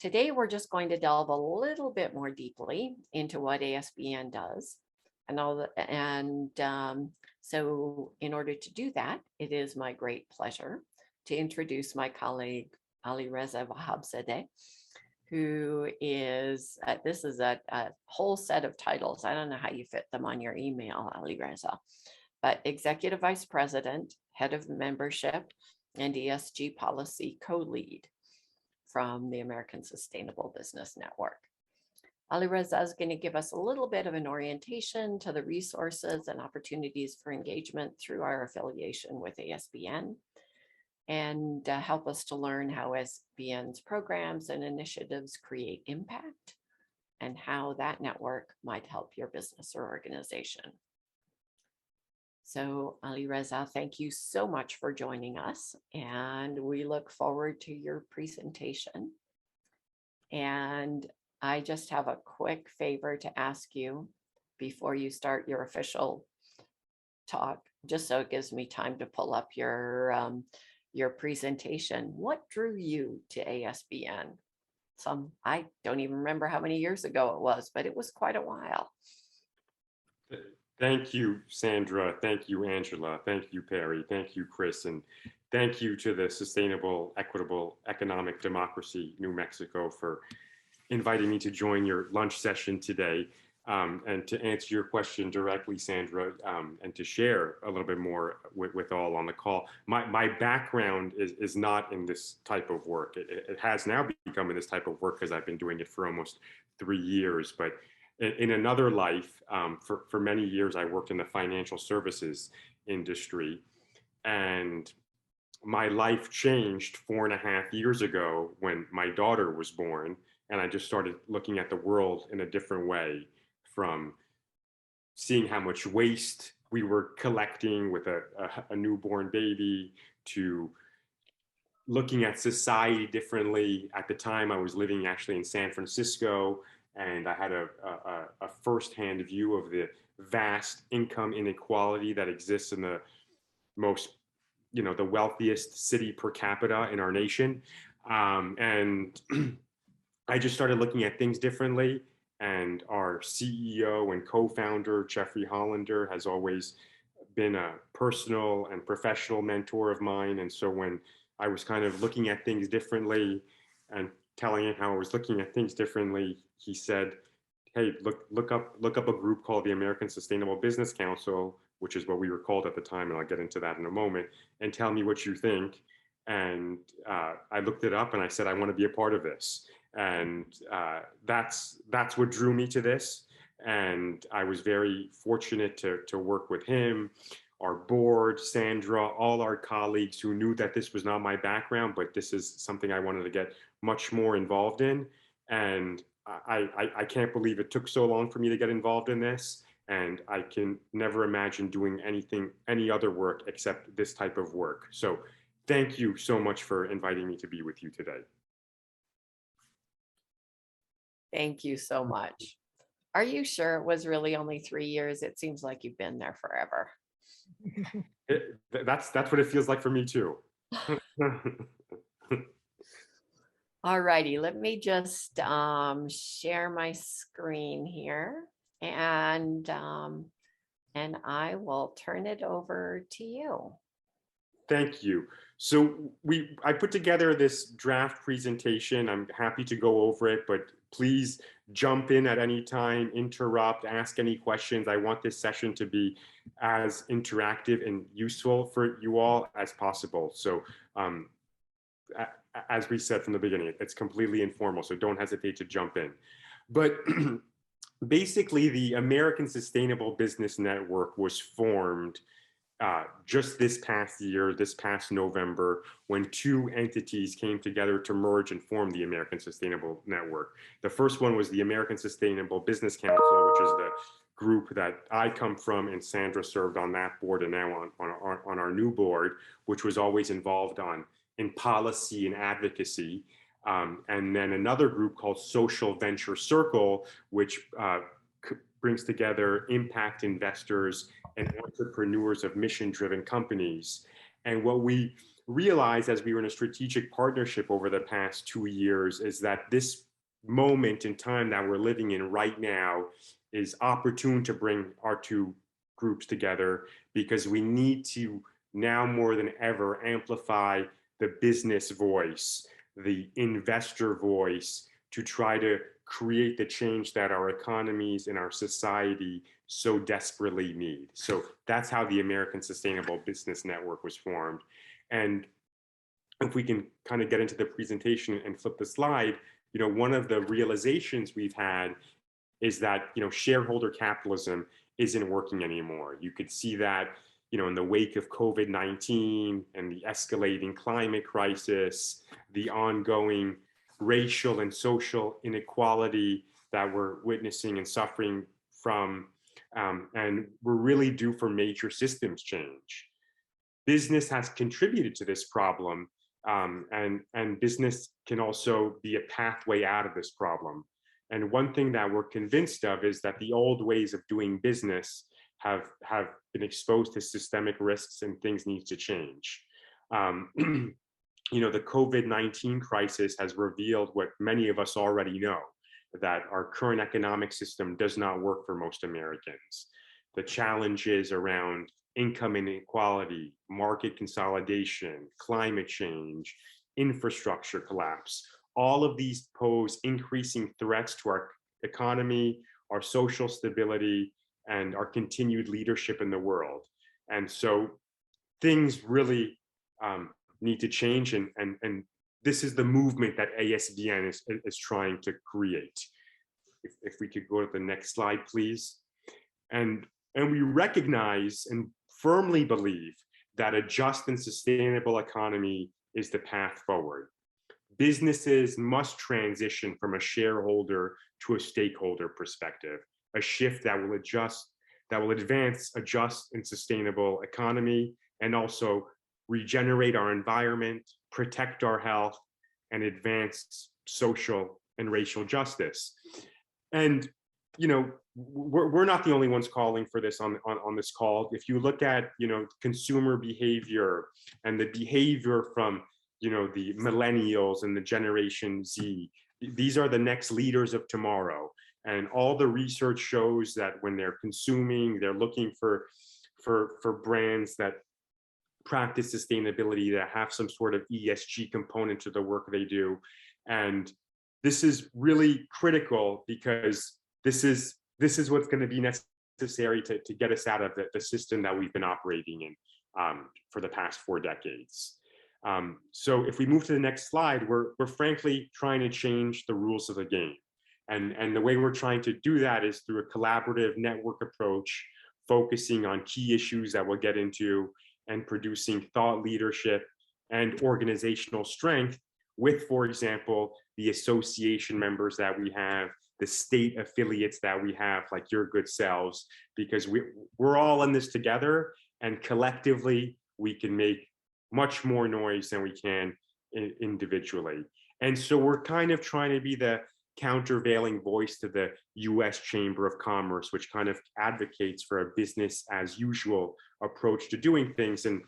Today, we're just going to delve a little bit more deeply into what ASBN does. So in order to do that, it is my great pleasure to introduce my colleague, Ali Reza Wahabzadeh, who is, this is a whole set of titles. I don't know how you fit them on your email, Ali Reza, but Executive Vice President, Head of Membership, and ESG Policy Co-Lead from the American Sustainable Business Network. Ali Reza is going to give us a little bit of an orientation to the resources and opportunities for engagement through our affiliation with ASBN, and help us to learn how ASBN's programs and initiatives create impact and how that network might help your business or organization. So Ali Reza, thank you so much for joining us, and we look forward to your presentation. And I just have a quick favor to ask you before you start your official talk, just so it gives me time to pull up your presentation. What drew you to ASBN? I don't even remember how many years ago it was, but it was quite a while. Thank you, Sandra. Thank you, Angela. Thank you, Perry. Thank you, Chris. And thank you to the Sustainable, Equitable Economic Democracy, New Mexico, for inviting me to join your lunch session today. And to answer your question directly, Sandra, and to share a little bit more with all on the call. My background is not in this type of work. It has now become in this type of work because I've been doing it for almost 3 years. But in another life, for many years, I worked in the financial services industry. And my life changed 4.5 years ago when my daughter was born. And I just started looking at the world in a different way, from seeing how much waste we were collecting with a newborn baby, to looking at society differently. At the time, I was living actually in San Francisco, and I had a firsthand view of the vast income inequality that exists in the most, the wealthiest city per capita in our nation. And I just started looking at things differently. And our CEO and co-founder, Jeffrey Hollander, has always been a personal and professional mentor of mine. And so when I was kind of looking at things differently and telling him how I was looking at things differently, he said, hey, look up a group called the American Sustainable Business Council, which is what we were called at the time, and I'll get into that in a moment, and tell me what you think. And I looked it up and I said, I want to be a part of this. And that's what drew me to this. And I was very fortunate to work with him, our board, Sandra, all our colleagues who knew that this was not my background, but this is something I wanted to get much more involved in. And I can't believe it took so long for me to get involved in this. And I can never imagine doing any other work except this type of work. So thank you so much for inviting me to be with you today. Thank you so much. Are you sure it was really only 3 years? It seems like you've been there forever. That's what it feels like for me too. All righty, let me just share my screen here, and I will turn it over to you. Thank you. So I put together this draft presentation. I'm happy to go over it, but please jump in at any time, interrupt, ask any questions. I want this session to be as interactive and useful for you all as possible. So as we said from the beginning, it's completely informal, so don't hesitate to jump in. But basically, the American Sustainable Business Network was formed just this past year, this past November, when 2 entities came together to merge and form the American Sustainable Network. The first one was the American Sustainable Business Council, which is the group that I come from, and Sandra served on that board and now on our new board, which was always involved in policy and advocacy. And then another group called Social Venture Circle, which brings together impact investors and entrepreneurs of mission-driven companies. And what we realized as we were in a strategic partnership over the past 2 years is that this moment in time that we're living in right now is opportune to bring our two groups together, because we need to now more than ever amplify the business voice, the investor voice, to try to create the change that our economies and our society so desperately need. So that's how the American Sustainable Business Network was formed. And if we can kind of get into the presentation and flip the slide, one of the realizations we've had is that, shareholder capitalism isn't working anymore. You could see that, in the wake of COVID-19 and the escalating climate crisis, the ongoing racial and social inequality that we're witnessing and suffering from, and we're really due for major systems change. Business has contributed to this problem, and business can also be a pathway out of this problem. And one thing that we're convinced of is that the old ways of doing business have been exposed to systemic risks, and things need to change. The COVID-19 crisis has revealed what many of us already know, that our current economic system does not work for most Americans. The challenges around income inequality, market consolidation, climate change, infrastructure collapse, all of these pose increasing threats to our economy, our social stability, and our continued leadership in the world. And so things really need to change, and this is the movement that ASBN is trying to create. If we could go to the next slide, please. And we recognize and firmly believe that a just and sustainable economy is the path forward. Businesses must transition from a shareholder to a stakeholder perspective, a shift that will advance a just and sustainable economy, and also regenerate our environment, protect our health, and advance social and racial justice. And we're not the only ones calling for this on this call. If you look at consumer behavior and the behavior from the millennials and the Generation Z, these are the next leaders of tomorrow. And all the research shows that when they're consuming, they're looking for brands that practice sustainability, that have some sort of ESG component to the work they do. And this is really critical, because this is what's going to be necessary to get us out of the system that we've been operating in for the past 4 decades. So if we move to the next slide, we're frankly trying to change the rules of the game. And the way we're trying to do that is through a collaborative network approach, focusing on key issues that we'll get into, and producing thought leadership and organizational strength with, for example, the association members that we have, the state affiliates that we have, like your good selves, because we're all in this together, and collectively we can make much more noise than we can individually. And so we're kind of trying to be the countervailing voice to the US Chamber of Commerce, which kind of advocates for a business as usual approach to doing things. And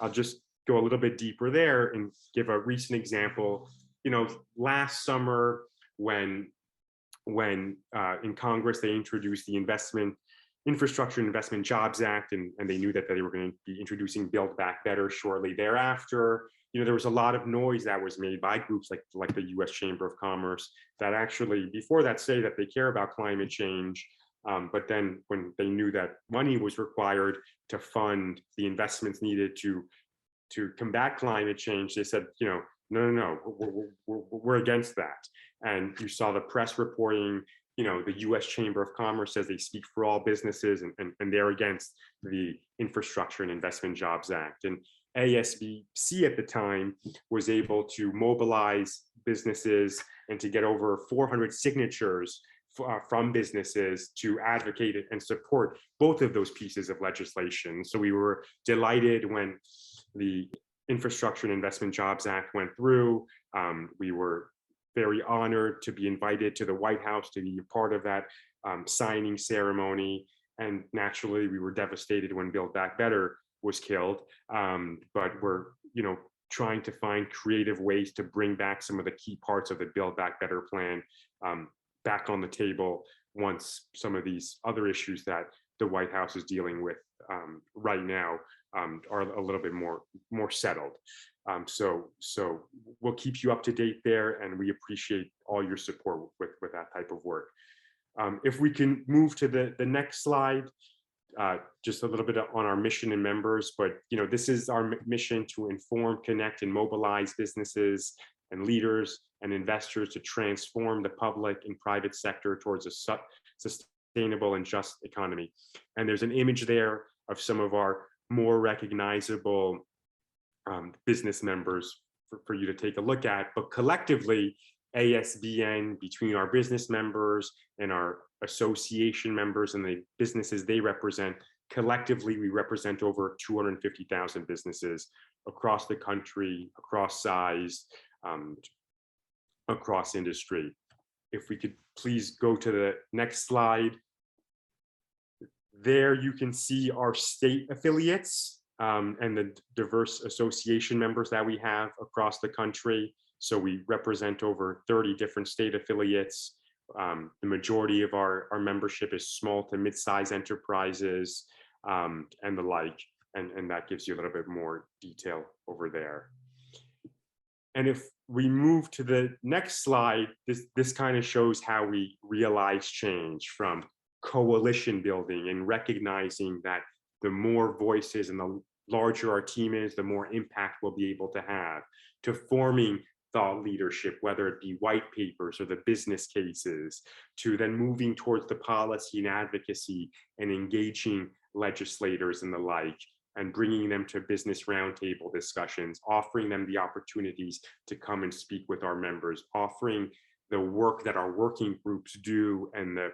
I'll just go a little bit deeper there and give a recent example. Last summer, when in Congress they introduced the Infrastructure and Investment Jobs Act, and they knew that they were going to be introducing Build Back Better shortly thereafter. There was a lot of noise that was made by groups like the US Chamber of Commerce that actually, before that, say that they care about climate change. But then when they knew that money was required to fund the investments needed to combat climate change, they said, no, we're against that. And you saw the press reporting, the US Chamber of Commerce says they speak for all businesses, and they're against the Infrastructure and Investment Jobs Act. And ASBC at the time was able to mobilize businesses and to get over 400 signatures from businesses to advocate and support both of those pieces of legislation. So we were delighted when the Infrastructure and Investment Jobs Act went through. We were very honored to be invited to the White House to be a part of that signing ceremony. And naturally, we were devastated when Build Back Better was killed. But we're, trying to find creative ways to bring back some of the key parts of the Build Back Better plan back on the table once some of these other issues that the White House is dealing with right now are a little bit more settled. So we'll keep you up to date there, and we appreciate all your support with that type of work. If we can move to the next slide, just a little bit on our mission and members, but this is our mission to inform, connect, and mobilize businesses and leaders and investors to transform the public and private sector towards a sustainable and just economy. And there's an image there of some of our more recognizable business members for you to take a look at, but collectively, ASBN, between our business members and our association members and the businesses they represent, collectively, we represent over 250,000 businesses across the country, across size, across industry. If we could please go to the next slide. There you can see our state affiliates and the diverse association members that we have across the country. So we represent over 30 different state affiliates. The majority of our membership is small to mid-sized enterprises and the like, and that gives you a little bit more detail over there. And if we move to the next slide, this kind of shows how we realize change from coalition building and recognizing that the more voices and the larger our team is, the more impact we'll be able to have, to forming thought leadership, whether it be white papers or the business cases, to then moving towards the policy and advocacy and engaging legislators and the like, and bringing them to business roundtable discussions, offering them the opportunities to come and speak with our members, offering the work that our working groups do and the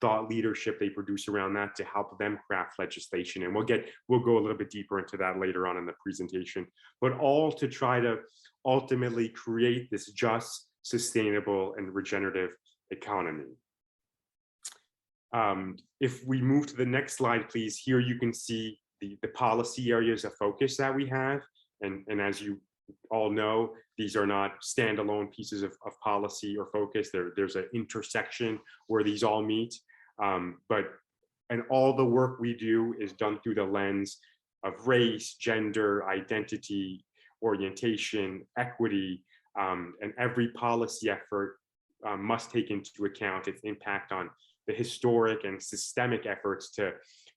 thought leadership they produce around that to help them craft legislation. And we'll go a little bit deeper into that later on in the presentation, but all to try to ultimately create this just, sustainable, and regenerative economy. If we move to the next slide, please, here you can see the policy areas of focus that we have. And as you all know, these are not standalone pieces of policy or focus. There's an intersection where these all meet. And all the work we do is done through the lens of race, gender, identity, orientation, equity, and every policy effort must take into account its impact on the historic and systemic efforts to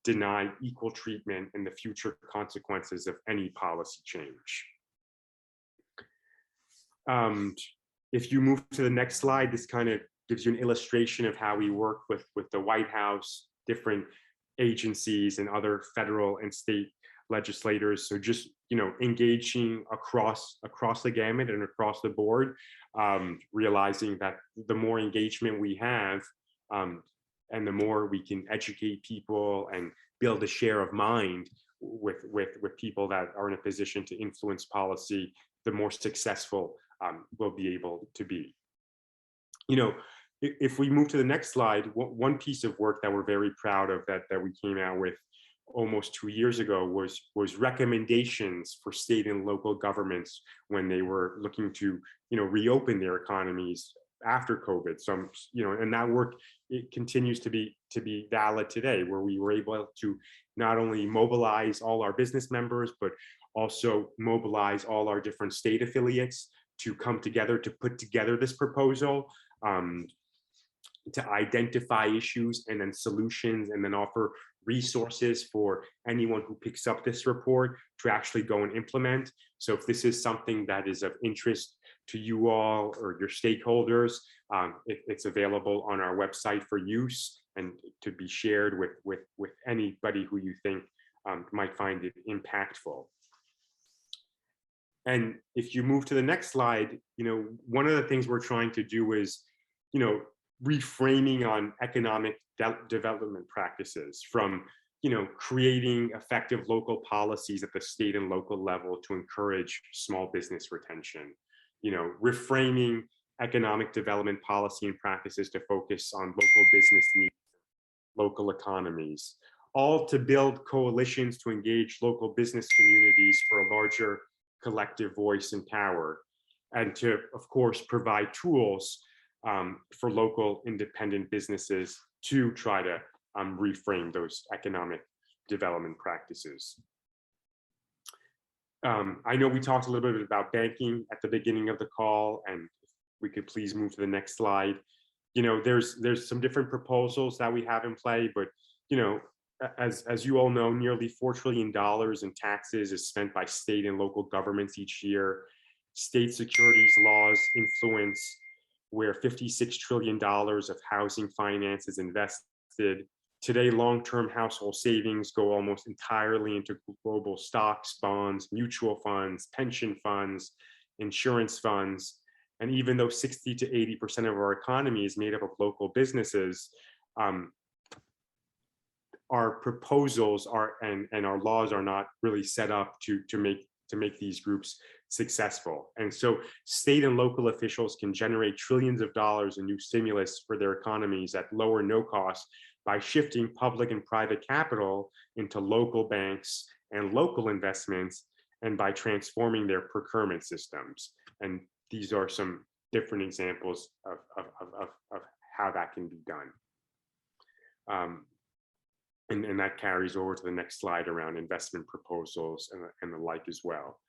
deny equal treatment and the future consequences of any policy change. If you move to the next slide, this kind of gives you an illustration of how we work with the White House, different agencies, and other federal and state legislators. So just engaging across the gamut and across the board, realizing that the more engagement we have, and the more we can educate people and build a share of mind with people that are in a position to influence policy, the more successful we'll be able to be. If we move to the next slide, one piece of work that we're very proud of that we came out with almost 2 years ago was recommendations for state and local governments when they were looking to reopen their economies after COVID. And that work, it continues to be valid today, where we were able to not only mobilize all our business members, but also mobilize all our different state affiliates to come together to put together this proposal, to identify issues and then solutions, and then offer resources for anyone who picks up this report to actually go and implement. So if this is something that is of interest to you all or your stakeholders, it's available on our website for use and to be shared with anybody who you think might find it impactful. And if you move to the next slide, one of the things we're trying to do is, reframing on economic development practices from, creating effective local policies at the state and local level to encourage small business retention, reframing economic development policy and practices to focus on local business needs, local economies, all to build coalitions to engage local business communities for a larger collective voice and power, and to, of course, provide tools for local independent businesses to try to reframe those economic development practices. I know we talked a little bit about banking at the beginning of the call, and if we could please move to the next slide. You know, there's some different proposals that we have in play, but you know, as you all know, nearly $4 trillion in taxes is spent by state and local governments each year. State securities laws influence where $56 trillion of housing finance is invested. Today, long-term household savings go almost entirely into global stocks, bonds, mutual funds, pension funds, insurance funds. And even though 60 to 80% of our economy is made up of local businesses, our proposals are and our laws are not really set up to make these groups successful. And so state and local officials can generate trillions of dollars in new stimulus for their economies at low or no cost by shifting public and private capital into local banks and local investments, and by transforming their procurement systems. And these are some different examples of how that can be done. And that carries over to the next slide around investment proposals and the like as well.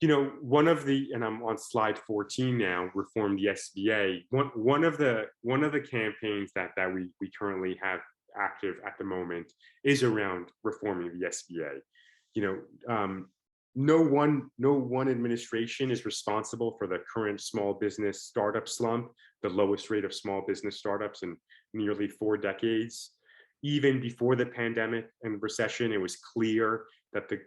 You know, one of the, and I'm on slide 14 now, reform the SBA. One of the campaigns that we currently have active at the moment is around reforming the SBA. You know, no one administration is responsible for the current small business startup slump, the lowest rate of small business startups in nearly 4 decades. Even before the pandemic and recession, it was clear that the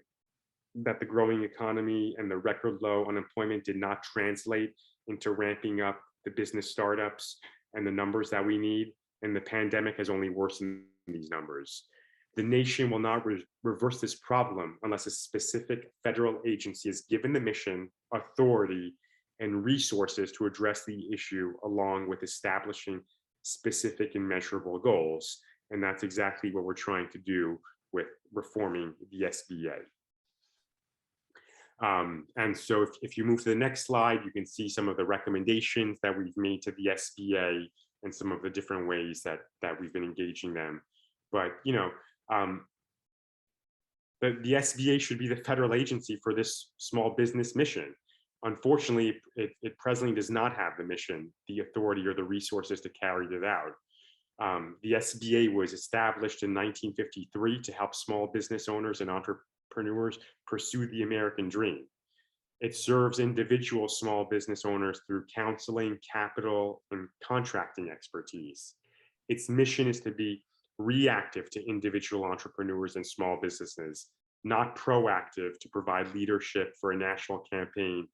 growing economy and the record low unemployment did not translate into ramping up the business startups and the numbers that we need. And the pandemic has only worsened these numbers. The nation will not reverse this problem unless a specific federal agency is given the mission, authority, and resources to address the issue, along with establishing specific and measurable goals. And that's exactly what we're trying to do with reforming the SBA. And so if you move to the next slide, you can see some of the recommendations that we've made to the SBA and some of the different ways that we've been engaging them. But, you know, the SBA should be the federal agency for this small business mission. Unfortunately, it presently does not have the mission, the authority, or the resources to carry it out. The SBA was established in 1953 to help small business owners and entrepreneurs pursue the American dream. It serves individual small business owners through counseling, capital, and contracting expertise. Its mission is to be reactive to individual entrepreneurs and small businesses, not proactive to provide leadership for a national campaign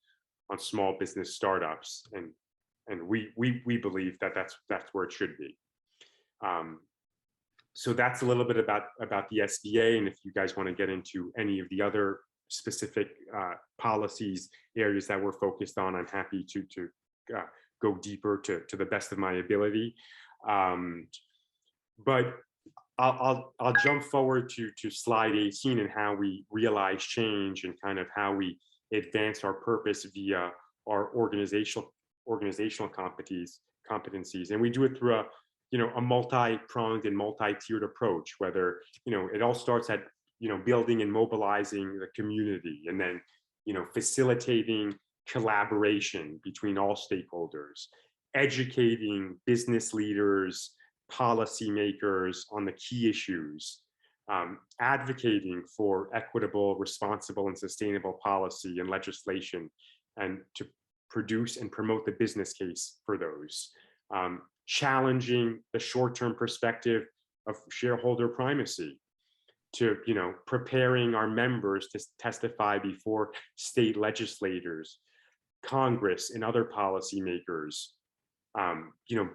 on small business startups. And we believe that that's where it should be. So that's a little bit about the SBA. And if you guys want to get into any of the other specific policies, areas that we're focused on, I'm happy to go deeper to the best of my ability. But I'll jump forward to slide 18 and how we realize change and kind of how we advance our purpose via our organizational competencies. And we do it through a multi-pronged and multi-tiered approach, whether, it all starts at, building and mobilizing the community, and then, facilitating collaboration between all stakeholders, educating business leaders, policymakers on the key issues, advocating for equitable, responsible, and sustainable policy and legislation, and to produce and promote the business case for those, challenging the short-term perspective of shareholder primacy, to preparing our members to testify before state legislators, Congress, and other policymakers,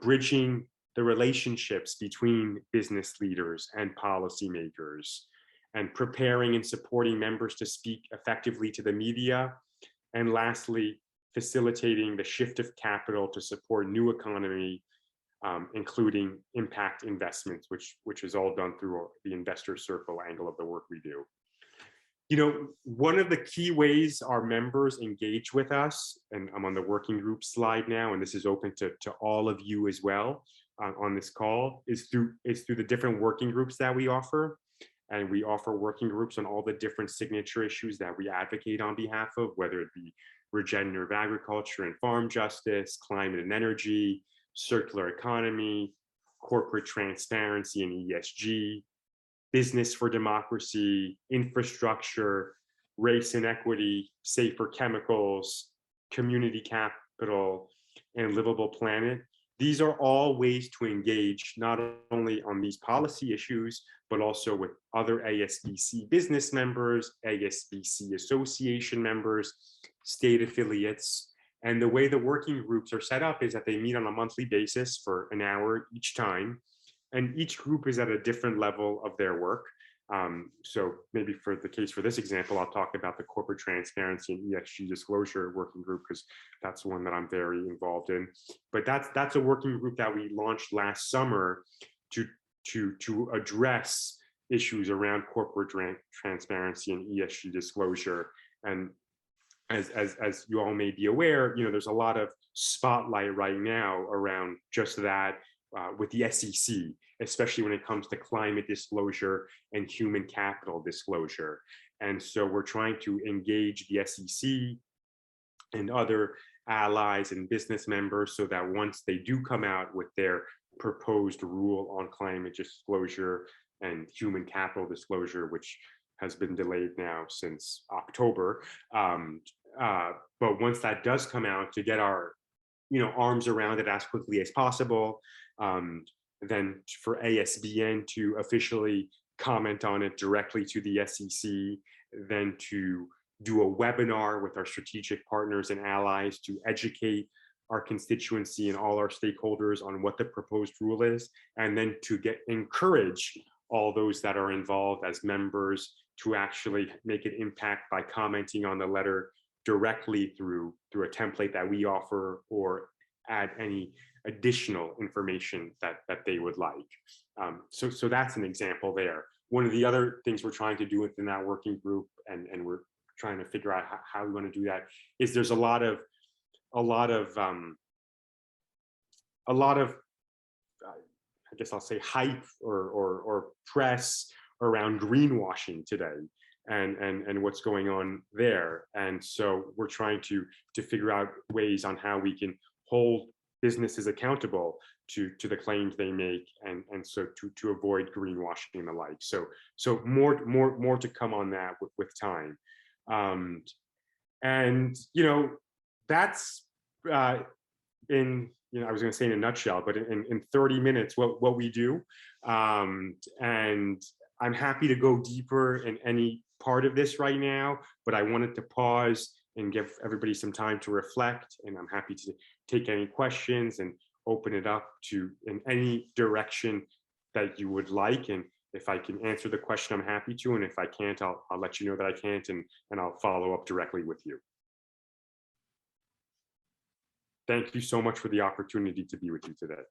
bridging the relationships between business leaders and policymakers, and preparing and supporting members to speak effectively to the media, and lastly, facilitating the shift of capital to support new economy, including impact investments, which is all done through the investor circle angle of the work we do. One of the key ways our members engage with us, and I'm on the working group slide now, and this is open to all of you as well on this call, is through the different working groups that we offer. And we offer working groups on all the different signature issues that we advocate on behalf of, whether it be regenerative agriculture and farm justice, climate and energy, circular economy, corporate transparency and ESG, business for democracy, infrastructure, race and equity, safer chemicals, community capital, and livable planet. These are all ways to engage not only on these policy issues, but also with other ASBC business members, ASBC association members, state affiliates. And the way the working groups are set up is that they meet on a monthly basis for an hour each time. And each group is at a different level of their work. So maybe for the case for this example, I'll talk about the corporate transparency and ESG disclosure working group, because that's one that I'm very involved in. But that's a working group that we launched last summer to address issues around corporate transparency and ESG disclosure. And as you all may be aware, there's a lot of spotlight right now around just that with the SEC, especially when it comes to climate disclosure and human capital disclosure. And so we're trying to engage the SEC and other allies and business members so that once they do come out with their proposed rule on climate disclosure and human capital disclosure, which has been delayed now since October. But once that does come out, to get our arms around it as quickly as possible, then for ASBN to officially comment on it directly to the SEC, then to do a webinar with our strategic partners and allies to educate our constituency and all our stakeholders on what the proposed rule is, and then to encourage all those that are involved as members to actually make an impact by commenting on the letter directly through a template that we offer, or add any additional information that they would like. So that's an example there. One of the other things we're trying to do within that working group, and we're trying to figure out how we want to do that, is there's a lot of I guess I'll say hype or press around greenwashing today, and what's going on there. And so we're trying to figure out ways on how we can hold businesses accountable to the claims they make, and so to avoid greenwashing and the like. So more to come on that with time. And that's in, I was going to say in a nutshell, but in 30 minutes, what we do. And I'm happy to go deeper in any part of this right now, but I wanted to pause and give everybody some time to reflect. And I'm happy to take any questions and open it up to in any direction that you would like. And if I can answer the question, I'm happy to. And if I can't, I'll let you know that I can't, and I'll follow up directly with you. Thank you so much for the opportunity to be with you today.